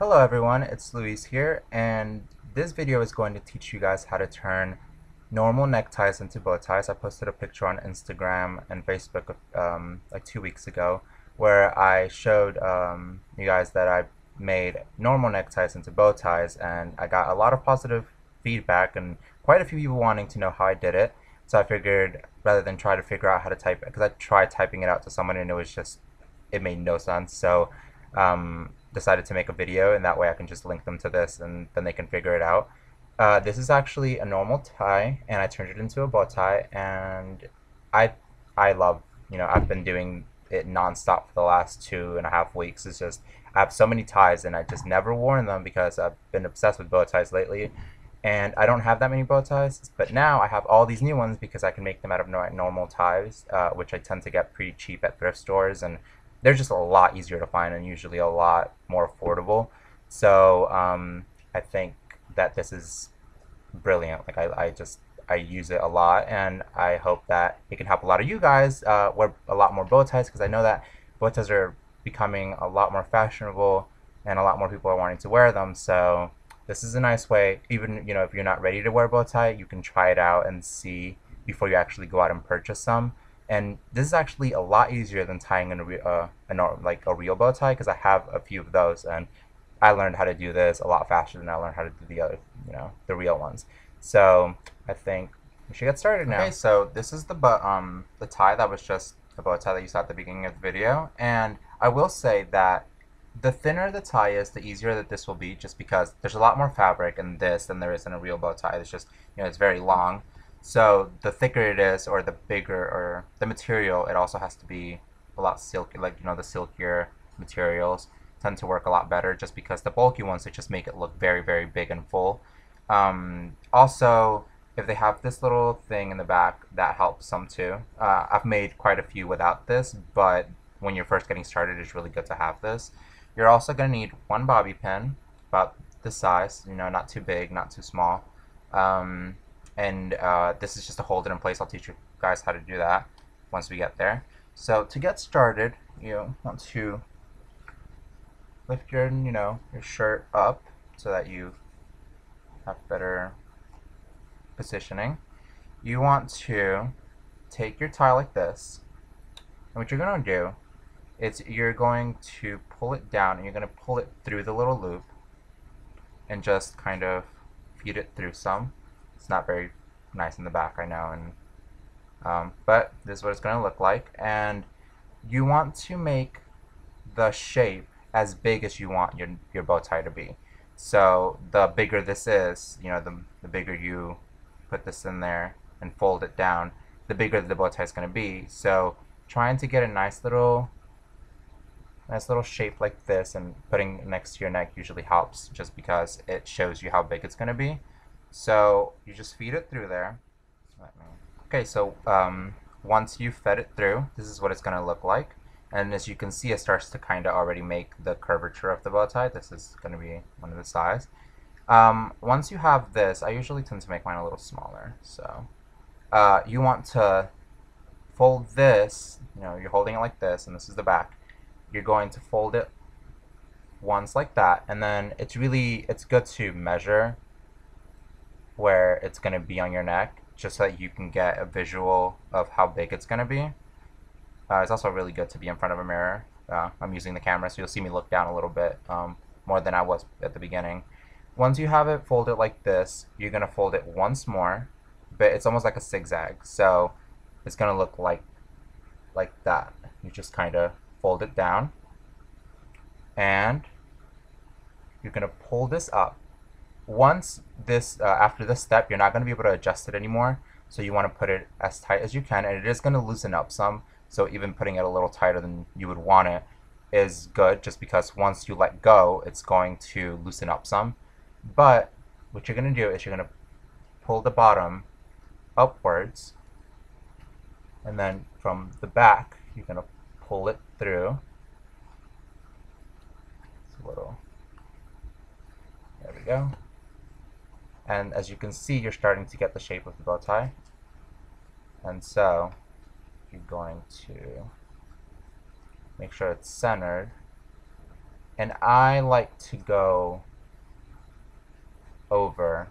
Hello everyone, it's Luis here, and this video is going to teach you guys how to turn normal neckties into bow ties. I posted a picture on Instagram and Facebook like 2 weeks ago where I showed you guys that I made normal neckties into bow ties, and I got a lot of positive feedback and quite a few people wanting to know how I did it. So I figured rather than try to figure out how to type it, because I tried typing it out to someone and it made no sense. So decided to make a video, and that way I can just link them to this and then they can figure it out. This is actually a normal tie, and I turned it into a bow tie, and I I love, I've been doing it nonstop for the last 2.5 weeks. It's just I have so many ties and I just never worn them because I've been obsessed with bow ties lately. And I don't have that many bow ties, but now I have all these new ones because I can make them out of normal ties, which I tend to get pretty cheap at thrift stores, and they're just a lot easier to find and usually a lot more affordable. So I think that this is brilliant. Like I use it a lot, and I hope that it can help a lot of you guys wear a lot more bow ties, because I know that bow ties are becoming a lot more fashionable and a lot more people are wanting to wear them. So this is a nice way, even if you're not ready to wear a bow tie, you can try it out and see before you actually go out and purchase some. And this is actually a lot easier than tying in like a real bow tie, because I have a few of those, and I learned how to do this a lot faster than I learned how to do the other, the real ones. So I think we should get started now. Okay, so this is the tie that was just a bow tie that you saw at the beginning of the video, and I will say that the thinner the tie is, the easier that this will be, just because there's a lot more fabric in this than there is in a real bow tie. It's just, it's very long. So the thicker it is, or the bigger, or the material, it also has to be a lot silky, like, the silkier materials tend to work a lot better, just because the bulky ones, they just make it look very, very big and full. Also, if they have this little thing in the back, that helps some too. I've made quite a few without this, but when you're first getting started, it's really good to have this. You're also going to need one bobby pin, about this size, not too big, not too small. And this is just to hold it in place. I'll teach you guys how to do that once we get there. So to get started, you want to lift your shirt up so that you have better positioning. You want to take your tie like this, and what you're going to do is you're going to pull it down, and you're going to pull it through the little loop and just kind of feed it through some. It's not very nice in the back, I know, but this is what it's going to look like. And you want to make the shape as big as you want your bow tie to be. So the bigger this is, the bigger you put this in there and fold it down, the bigger the bow tie is going to be. So trying to get a nice little shape like this and putting it next to your neck usually helps, just because it shows you how big it's going to be. So you just feed it through there. Okay, so once you've fed it through, this is what it's going to look like. And as you can see, it starts to kind of already make the curvature of the bow tie. This is going to be one of the size. Once you have this, I usually tend to make mine a little smaller. So you want to fold this, you're holding it like this, and this is the back. You're going to fold it once like that, and then it's good to measure where it's going to be on your neck, just so that you can get a visual of how big it's going to be. It's also really good to be in front of a mirror. I'm using the camera, so you'll see me look down a little bit more than I was at the beginning. Once you have it folded like this, you're going to fold it once more, but it's almost like a zigzag. So it's going to look like that. You just kind of fold it down, and you're going to pull this up. Once this, after this step, you're not going to be able to adjust it anymore, so you want to put it as tight as you can, and it is going to loosen up some, so even putting it a little tighter than you would want it is good, just because once you let go, it's going to loosen up some. But what you're going to do is you're going to pull the bottom upwards, and then from the back, you're going to pull it through. It's a little, there we go. And as you can see, you're starting to get the shape of the bow tie. And so you're going to make sure it's centered and I like to go over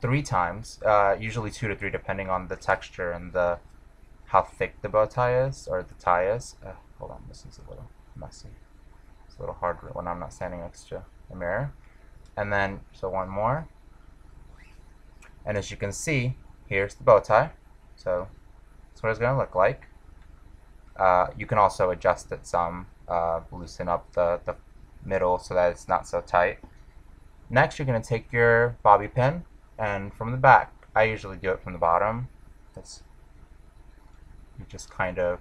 3 times, usually 2 to 3, depending on the texture and the how thick the bow tie is or the tie is. Hold on, this is a little messy. It's a little hard when I'm not standing next to a mirror. And then, so one more. And as you can see, here's the bow tie. So that's what it's going to look like. You can also adjust it some, loosen up the middle so that it's not so tight. Next, you're going to take your bobby pin, and from the back, I usually do it from the bottom. You just kind of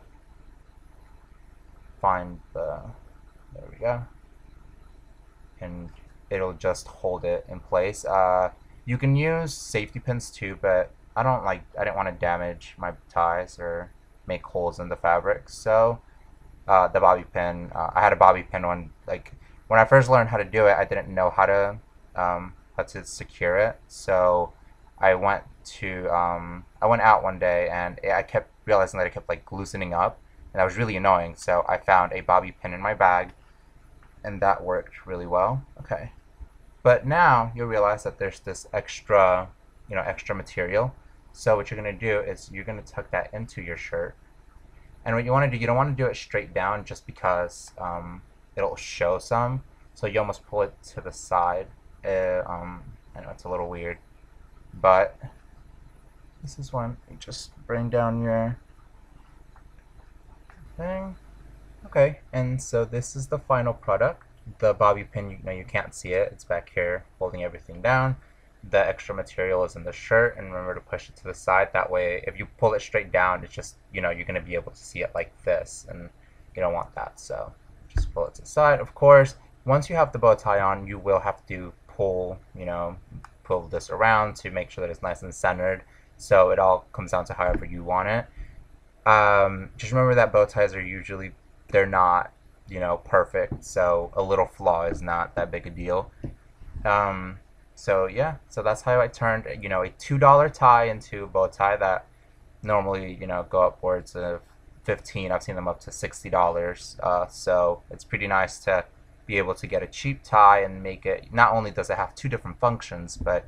find there we go, and it'll just hold it in place. You can use safety pins too, but I didn't want to damage my ties or make holes in the fabric. So the bobby pin, I had a bobby pin when I first learned how to do it, I didn't know how to secure it. So I went out one day, and I kept realizing that it kept like loosening up, and that was really annoying. So I found a bobby pin in my bag, and that worked really well. Okay, but now you'll realize that there's this extra material. So what you're gonna do is you're gonna tuck that into your shirt, and what you want to do, you don't want to do it straight down just because it'll show some. So you almost pull it to the side. I know it's a little weird, but this is when you just bring down your thing. Okay, and so this is the final product. The bobby pin, you can't see it. It's back here holding everything down. The extra material is in the shirt, and remember to push it to the side. That way, if you pull it straight down, it's just, you're going to be able to see it like this, and you don't want that. So just pull it to the side. Of course, once you have the bow tie on, you will have to pull this around to make sure that it's nice and centered. So it all comes down to however you want it. Just remember that bow ties are usually, they're not, perfect. So a little flaw is not that big a deal. So yeah, so that's how I turned, a $2 tie into a bow tie that normally, go upwards of 15. I've seen them up to $60. So it's pretty nice to be able to get a cheap tie and make it, not only does it have 2 different functions, but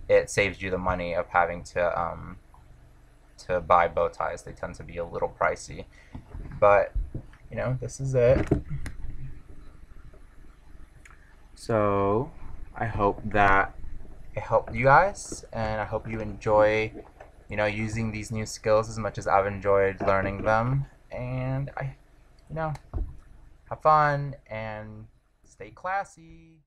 it saves you the money of having to buy bow ties. They tend to be a little pricey, but this is it. So I hope that it helped you guys, and I hope you enjoy using these new skills as much as I've enjoyed learning them. And have fun and stay classy.